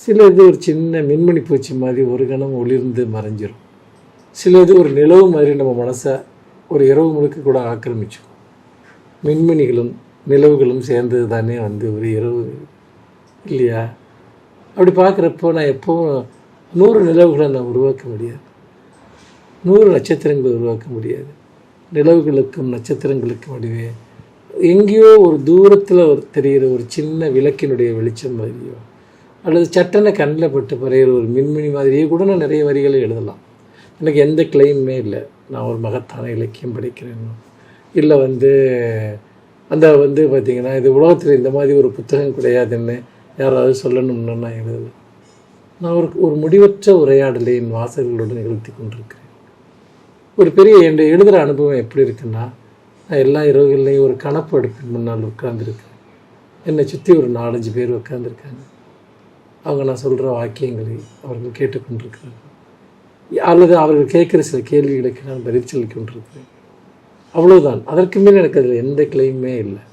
சில இது ஒரு சின்ன மின்மணி பூச்சி மாதிரி ஒரு கணம் ஒளிர்ந்து மறைஞ்சிரும். சில இது ஒரு நிலவு மாதிரி நம்ம மனசை ஒரு இரவு முழுக்க கூட ஆக்கிரமிச்சோம். மின்மணிகளும் நிலவுகளும் சேர்ந்தது தானே ஒரு இரவு இல்லையா? அப்படி பார்க்குறப்போ நான் எப்போவும் 100 நிலவுகளை நான் உருவாக்க முடியாது, 100 நட்சத்திரங்களை உருவாக்க முடியாது. நிலவுகளுக்கும் நட்சத்திரங்களுக்கும் வடிவே எங்கேயோ ஒரு தூரத்தில் தெரிகிற ஒரு சின்ன விளக்கினுடைய வெளிச்சம் மாதிரியோ அல்லது சட்டனை கண்ணில் பட்டு பறையிற ஒரு மின்மினி மாதிரியே கூட நான் நிறைய வரிகளை எழுதலாம். எனக்கு எந்த கிளைமுமே இல்லை நான் ஒரு மகத்தான இலக்கியம் படிக்கிறேன்னு, இல்லை அந்த பார்த்திங்கன்னா இது உலகத்தில் இந்த மாதிரி ஒரு புத்தகம் கிடையாதுன்னு யாராவது சொல்லணும்னு நான் எழுதலை. நான் ஒரு முடிவற்ற உரையாடலை என் வாசகர்களோடு நிகழ்த்தி கொண்டிருக்கிறேன். ஒரு பெரிய என்னுடைய எழுதுகிற அனுபவம் எப்படி இருக்குன்னா, நான் எல்லா இரவுகள்லையும் ஒரு கணப்பு அடுப்பின் முன்னால் உட்கார்ந்துருக்கேன். என்னை சுற்றி ஒரு 4-5 பேர் உட்காந்துருக்காங்க. அவங்க நான் சொல்கிற வாக்கியங்களை அவர்கள் கேட்டுக்கொண்டிருக்கிறார்கள், அல்லது அவர்கள் கேட்குற சில கேள்விகளுக்கு நான் பதில் சொல்லி கொண்டிருக்கிறேன். அவ்வளோதான். அதற்கு மேல் எனக்கு அதில் எந்த கிளையுமே இல்லை.